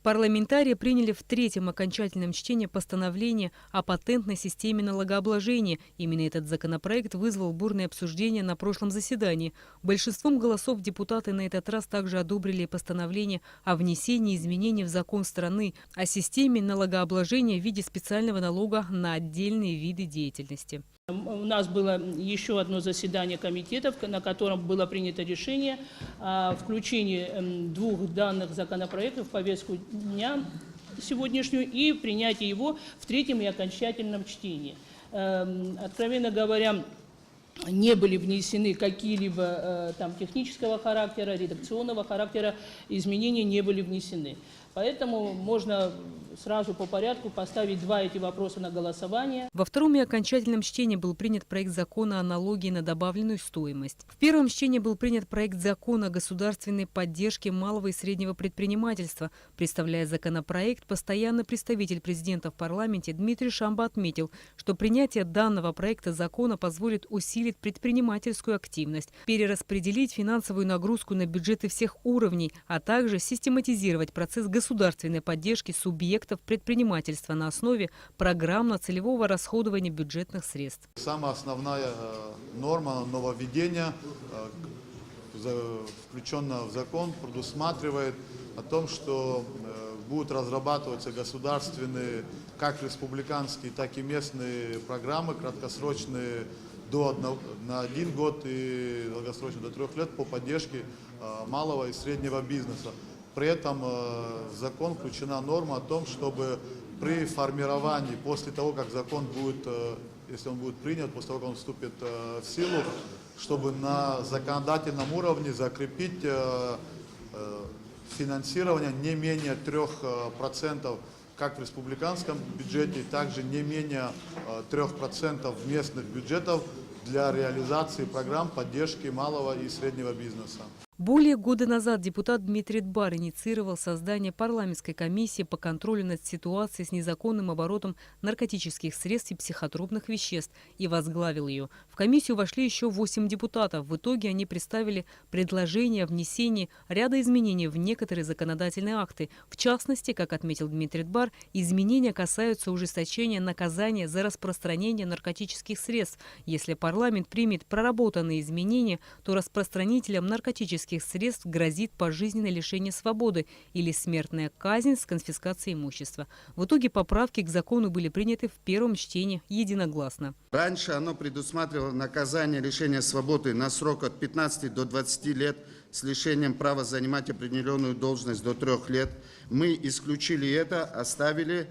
Парламентарии приняли в третьем окончательном чтении постановление о патентной системе налогообложения. Именно этот законопроект вызвал бурное обсуждение на прошлом заседании. Большинством голосов депутаты на этот раз также одобрили постановление о внесении изменений в закон страны о системе налогообложения в виде специального налога на отдельные виды деятельности. У нас было еще одно заседание комитетов, на котором было принято решение о включении двух данных законопроектов в повестку дня сегодняшнюю и принятии его в третьем и окончательном чтении. Откровенно говоря, не были внесены какие-либо там технического характера, редакционного характера, изменения не были внесены. Поэтому можно сразу по порядку поставить два эти вопроса на голосование. Во втором и окончательном чтении был принят проект закона о налоге на добавленную стоимость. В первом чтении был принят проект закона о государственной поддержке малого и среднего предпринимательства. Представляя законопроект, постоянный представитель президента в парламенте Дмитрий Шамба отметил, что принятие данного проекта закона позволит усилить предпринимательскую активность, перераспределить финансовую нагрузку на бюджеты всех уровней, а также систематизировать процесс государственной поддержки субъектов предпринимательства на основе программно-целевого расходования бюджетных средств. Самая основная норма нововведения, включенная в закон, предусматривает о том, что будут разрабатываться государственные, как республиканские, так и местные программы, краткосрочные на 1 год и долгосрочные до 3 лет по поддержке малого и среднего бизнеса. При этом в закон включена норма о том, чтобы при формировании, после того, как закон будет, если он будет принят, после того, как он вступит в силу, чтобы на законодательном уровне закрепить финансирование не менее 3% как в республиканском бюджете, также не менее 3% местных бюджетов для реализации программ поддержки малого и среднего бизнеса. Более года назад депутат Дмитрий Дбар инициировал создание парламентской комиссии по контролю над ситуацией с незаконным оборотом наркотических средств и психотропных веществ и возглавил ее. В комиссию вошли еще 8 депутатов. В итоге они представили предложение о внесении ряда изменений в некоторые законодательные акты. В частности, как отметил Дмитрий Дбар, изменения касаются ужесточения наказания за распространение наркотических средств. Если парламент примет проработанные изменения, то распространителям наркотических средств грозит пожизненное лишение свободы или смертная казнь с конфискацией имущества. В итоге поправки к закону были приняты в первом чтении единогласно. Раньше оно предусматривало наказание лишения свободы на срок от 15 до 20 лет с лишением права занимать определенную должность до 3 лет. Мы исключили это, оставили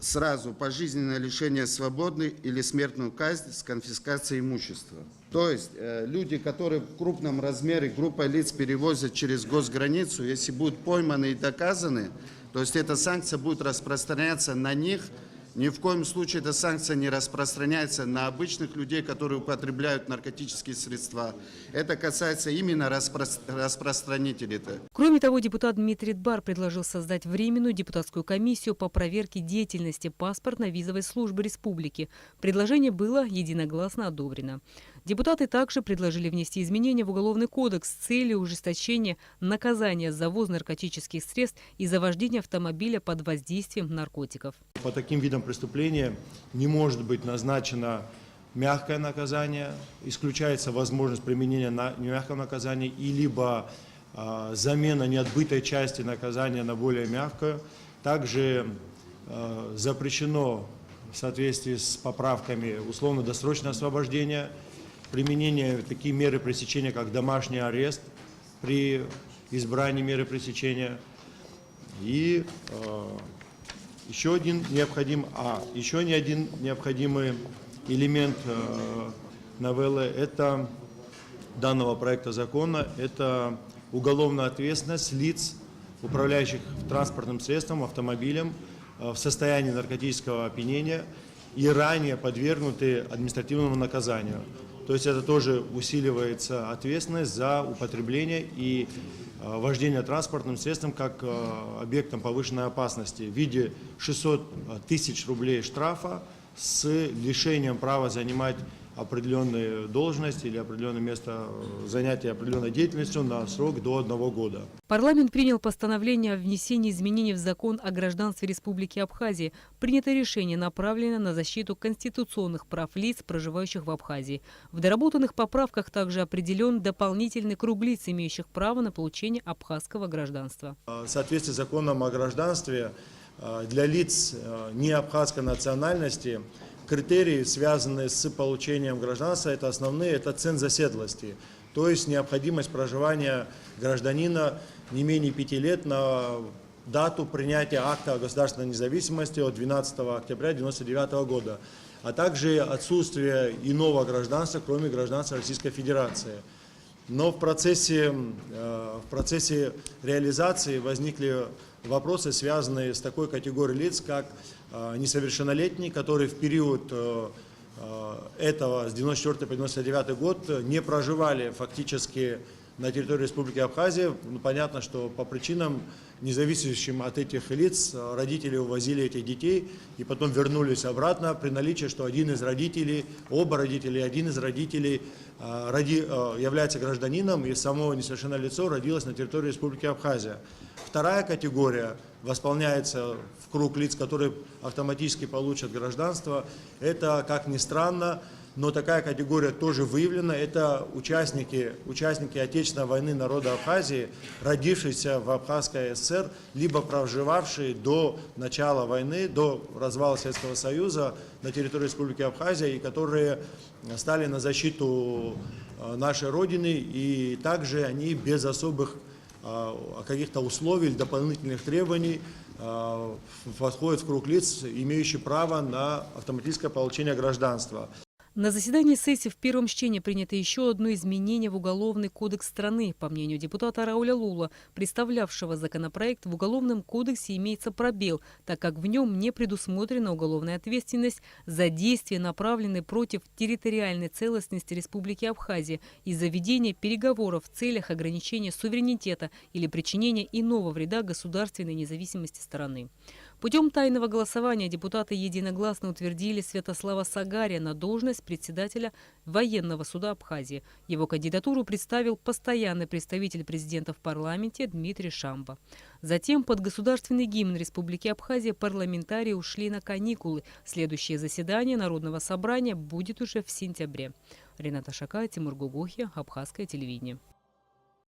сразу пожизненное лишение свободы или смертную казнь с конфискацией имущества. То есть люди, которые в крупном размере группой лиц перевозят через госграницу, если будут пойманы и доказаны, то есть эта санкция будет распространяться на них. Ни в коем случае эта санкция не распространяется на обычных людей, которые употребляют наркотические средства. Это касается именно распространителей. Кроме того, депутат Дмитрий Дбар предложил создать временную депутатскую комиссию по проверке деятельности паспортно-визовой службы республики. Предложение было единогласно одобрено. Депутаты также предложили внести изменения в Уголовный кодекс с целью ужесточения наказания за ввоз наркотических средств и за вождение автомобиля под воздействием наркотиков. По таким видам преступления не может быть назначено мягкое наказание, исключается возможность применения мягкого наказания и либо замена неотбытой части наказания на более мягкую. Также запрещено в соответствии с поправками условно-досрочное освобождение, применение такие меры пресечения, как домашний арест при избрании меры пресечения. И еще один необходимый элемент новеллы данного проекта закона – это уголовная ответственность лиц, управляющих транспортным средством, автомобилем в состоянии наркотического опьянения и ранее подвергнуты административному наказанию. То есть это тоже усиливается ответственность за употребление и вождение транспортным средством как объектом повышенной опасности в виде 600 тысяч рублей штрафа с лишением права занимать определенную должность или определенное место занятия определенной деятельностью на срок до 1 года. Парламент принял постановление о внесении изменений в закон о гражданстве Республики Абхазия. Принято решение, направленное на защиту конституционных прав лиц, проживающих в Абхазии. В доработанных поправках также определен дополнительный круг лиц, имеющих право на получение абхазского гражданства. В соответствии с законом о гражданстве для лиц не абхазской национальности критерии, связанные с получением гражданства, это основные, это ценз оседлости, то есть необходимость проживания гражданина не менее 5 лет на дату принятия акта о государственной независимости от 12 октября 1999 года, а также отсутствие иного гражданства, кроме гражданства Российской Федерации. Но в процессе реализации возникли вопросы, связанные с такой категорией лиц, как несовершеннолетние, которые в период этого, с 1994 по 1999 год, не проживали фактически на территории Республики Абхазия. Ну, понятно, что по причинам, независящим от этих лиц, родители увозили этих детей и потом вернулись обратно при наличии, что один из родителей, оба родителей, один из родителей является гражданином, и само несовершеннолетнее лицо родилось на территории Республики Абхазия. Вторая категория восполняется в круг лиц, которые автоматически получат гражданство. Это, как ни странно, но такая категория тоже выявлена. Это участники Отечественной войны народа Абхазии, родившиеся в Абхазской ССР, либо проживавшие до начала войны, до развала Советского Союза на территории Республики Абхазия, и которые стали на защиту нашей Родины, и также они без особых каких-то условий или дополнительных требований входят в круг лиц, имеющих право на автоматическое получение гражданства. На заседании сессии в первом чтении принято еще одно изменение в Уголовный кодекс страны. По мнению депутата Рауля Лула, представлявшего законопроект, в Уголовном кодексе имеется пробел, так как в нем не предусмотрена уголовная ответственность за действия, направленные против территориальной целостности Республики Абхазия из-за ведения переговоров в целях ограничения суверенитета или причинения иного вреда государственной независимости страны. Путем тайного голосования депутаты единогласно утвердили Святослава Сагария на должность председателя Военного суда Абхазии. Его кандидатуру представил постоянный представитель президента в парламенте Дмитрий Шамба. Затем под государственный гимн Республики Абхазия парламентарии ушли на каникулы. Следующее заседание Народного собрания будет уже в сентябре. Рената Шакай, Тимур Гугухи, Абхазское телевидение.